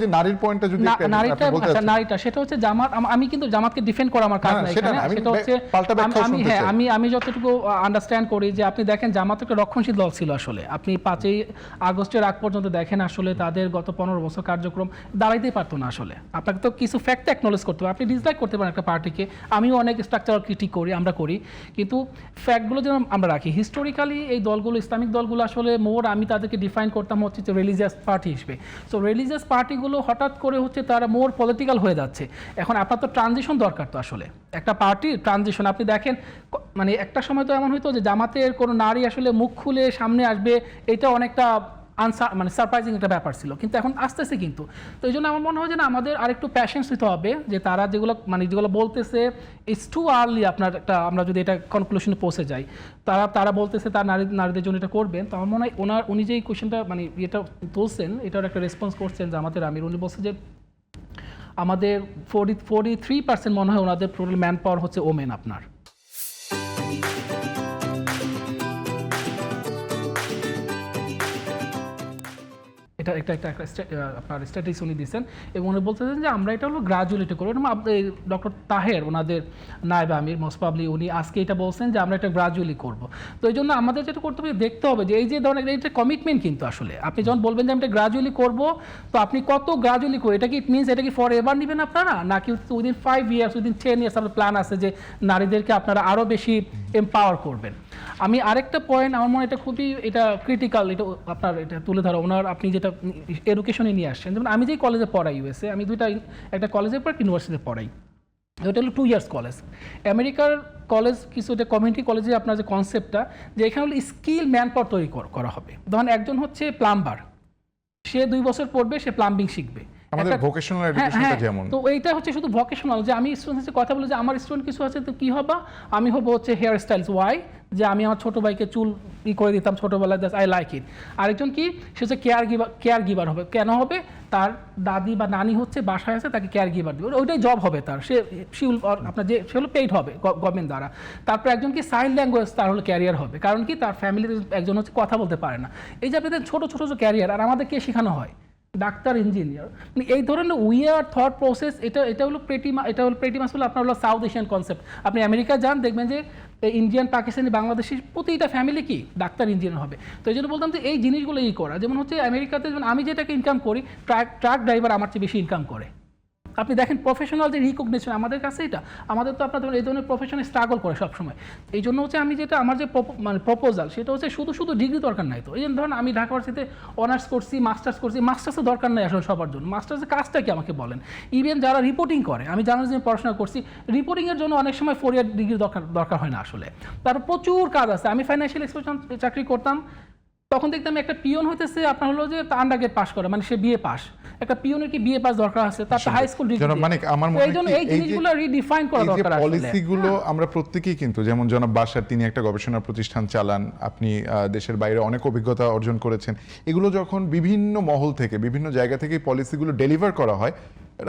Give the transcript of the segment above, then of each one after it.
যে নারীর পয়েন্টটা যদি নারীটা নারীটা সেটা হচ্ছে জামাত, আমি কিন্তু জামাতকে ডিফেন্ড করা আমার কাজ না এখানে। সেটা হচ্ছে আমি যতটুকু আন্ডারস্ট্যান্ড করি যে আপনি দেখেন জামাত একটা রক্ষণশীল দল ছিল আসলে। আপনি 5ই আগস্টের আগ পর্যন্ত দেখেন আসলে তাদের গত 15 বছর কার্যক্রম দাঁড়াইতেই পারতো না আসলে। আপনাকে তো কিছু ফ্যাক্ট অ্যাকনোলেজ করতে হবে। আপনি ডিসলাইক করতে পারেন একটা পার্টিকে, আমিও অনেক স্ট্রাকচারাল ক্রিটিক করি, আমরা করি, কিন্তু ফ্যাক্টগুলো যেন আমরা রাখি। হিস্টোরিক্যালি এই দলগুলো, ইসলামিক দলগুলো আসলে আমি তাদেরকে ডিফাইন করতাম হচ্ছে যে রিলিজিয়াস পার্টি হিসেবে। সো রিলিজিয়াস পার্টিগুলো হঠাৎ করে হচ্ছে তারা মোর পলিটিক্যাল হয়ে যাচ্ছে। এখন আপনার তো ট্রানজিশন দরকার, তো আসলে একটা পার্টির ট্রানজিশন আপনি দেখেন, মানে একটা সময় তো এমন হইতো যে জামাতের কোনো নারী আসলে মুখ খুলে সামনে আসবে, এটা অনেকটা মানে সারপ্রাইজিং একটা ব্যাপার ছিল, কিন্তু এখন আসতেছে কিন্তু। তো এই জন্য আমার মনে হয় যে না, আমাদের আরেকটু প্যাশেন্স দিতে হবে যে তারা যেগুলো বলতেছে ইটস টু আর্লি। আপনার একটা আমরা যদি এটা কনক্লুশনে পৌঁছে যাই, তারা বলতেছে তার নারীদের জন্য এটা করবেন, তো আমার মনে হয় উনি যে কোয়েশ্চেনটা মানে এটা তুলছেন, এটার একটা রেসপন্স করছেন যে আমাদের আমির, উনি বলছে যে আমাদের 43% মনে হয় ওনাদের টোটাল ম্যান পাওয়ার হচ্ছে ওমেন। আপনার এটা আপনার স্ট্যাটিস্টিক্স উনি দিচ্ছেন, এবং উনি বলতেছেন যে আমরা এটা হলো গ্রাজুয়ালিটি করবো। ডক্টর তাহের ওনাদের নায়েব আমির মোস্ট প্রবাবলি উনি আজকে এটা বলছেন যে আমরা এটা গ্রাজুয়ালি করবো। তো এই জন্য আমাদের যেটা করতে হবে, দেখতে হবে যে এই যে ধরনের এটা কমিটমেন্ট, কিন্তু আসলে আপনি যখন বলবেন যে আমি এটা গ্রাজুয়ালি করবো, তো আপনি কত গ্রাজুয়ালি করবো, এটা কি ইট মিনস এটা কি ফর এভার নেবেন আপনারা, নাকি উইদিন 5 ইয়ার্স উইদিন 10 ইয়ার্স আপনার প্ল্যান আছে যে নারীদেরকে আপনারা আরও বেশি এম্পাওয়ার করবেন। আমি আরেকটা পয়েন্ট আমার মনে এটা খুবই এটা ক্রিটিক্যাল, এটা আপনার এটা তুলে ধরা ওনার, আপনি যেটা এডুকেশনে নিয়ে আসছেন। যেমন আমি যেই কলেজে পড়াই ইউএসএ, আমি একটা কলেজের পর ইউনিভার্সিটিতে পড়াই, ওটা হলো 2 ইয়ার্স কলেজ। আমেরিকার কলেজ কিছু এটা কমিউনিটি কলেজে আপনার যে কনসেপ্টটা, যে এখানে হলো স্কিল ম্যান পাওয়ার তৈরি করা হবে। ধরেন একজন হচ্ছে প্লাম্বার, সে 2 বছর পড়বে, সে প্লাম্বিং শিখবে। আমাদের ভোকেশনাল এডুকেশনটা যেমন, তো এইটা হচ্ছে শুধু ভোকেশনাল, যে আমি স্টুডেন্টদের কথা বলি যে আমার স্টুডেন্ট কিছু আছে, তো কি হবা, আমি হবো হচ্ছে হেয়ার স্টাইলস। ওয়াই? যে আমি আমার ছোটো ভাইকে চুল করে দিতাম ছোটোবেলায়, দ্যাটস আই লাইক ইট। আরেকজন কি, সে হচ্ছে কেয়ার গিভার হবে। কেন হবে? তার দাদি বা নানি হচ্ছে বাসায় আছে, তাকে কেয়ার গিভার দিবে, ওইটাই জব হবে তার, সে আপনার যে সে হলো পেইড হবে গভর্নমেন্ট দ্বারা। তারপর একজন কি সাইন ল্যাঙ্গুয়েজ, তার হলো ক্যারিয়ার হবে, কারণ কি তার ফ্যামিলিতে একজন হচ্ছে কথা বলতে পারে না। এই যে আপনাদের ছোটো ছোটো যে ক্যারিয়ার, আর আমাদের কে শেখানো হয়? ডাক্তার, ইঞ্জিনিয়ার, মানে এই ধরনের উইয়ার থট প্রসেস। এটা হলো প্রেটি মাস হলো আপনার হলো সাউথ এশিয়ান কনসেপ্ট। আপনি আমেরিকা যান, দেখবেন যে ইন্ডিয়ান, পাকিস্তানি, বাংলাদেশি প্রতিটা ফ্যামিলি কি ডাক্তার, ইঞ্জিনিয়ার হবে। তো এই জন্য বলতাম যে এই জিনিসগুলো করা, যেমন হচ্ছে আমেরিকাতে যেমন আমি যেটাকে ইনকাম করি, ট্রাক ড্রাইভার আমার চেয়ে বেশি ইনকাম করে। আপনি দেখেন প্রফেশনাল যে রিকগনিশন আমাদের কাছে, এটা আমাদের তো আপনার এই ধরনের প্রফেশনে স্ট্রাগল করে সবসময়। এই জন্য হচ্ছে আমি যেটা আমার যে মানে প্রপোজাল, সেটা হচ্ছে শুধু ডিগ্রি দরকার নাই। তো এই জন্য ধরেন আমি ঢাকা ইউনিভার্সিটিতে অনার্স করছি, মাস্টার্স করছি, মাস্টার্সের দরকার নাই আসলে সবার জন্য। মাস্টার্সের কাজটা কি আমাকে বলেন? ইভেন যারা রিপোর্টিং করে, আমি জার্নালিজমে পড়াশোনা করছি, রিপোর্টিংয়ের জন্য অনেক সময় 4 ইয়ার ডিগ্রি দরকার হয় না আসলে। তার প্রচুর কাজ আছে। আমি ফাইন্যান্সিয়াল এক্সপোর্ট চাকরি করতাম, তখন দেখতাম একটা পিয়ন হইতেছে আপনার হলো যে আন্ডারগ্রেড পাস করা, মানে সে বিএ পাস। একটা পিয়নের কি বিএ পাস দরকার আছে? তার হাই স্কুল ডিগ্রি। মানে আমার মনে হয় এই জিনিসগুলো রিডিফাইন করা দরকার আছে। পলিসিগুলো আমরা প্রত্যেকেই কিন্তু, যেমন জনাব বাশার, তিনি একটা গবেষণা প্রতিষ্ঠান চালান, আপনি দেশের বাইরে অনেক অভিজ্ঞতা অর্জন করেছেন। এগুলো যখন বিভিন্ন মহল থেকে, বিভিন্ন জায়গা থেকে পলিসিগুলো ডেলিভার করা হয়,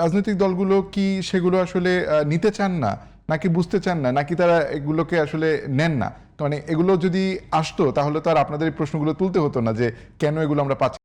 রাজনৈতিক দলগুলো কি সেগুলো আসলে নিতে চান না, নাকি বুঝতে চান না, নাকি তারা এগুলোকে আসলে নেন না? মানে এগুলো যদি আসতো, তাহলে তো আর আপনাদের এই প্রশ্নগুলো তুলতে হতো না যে কেন এগুলো আমরা পাচ্ছি।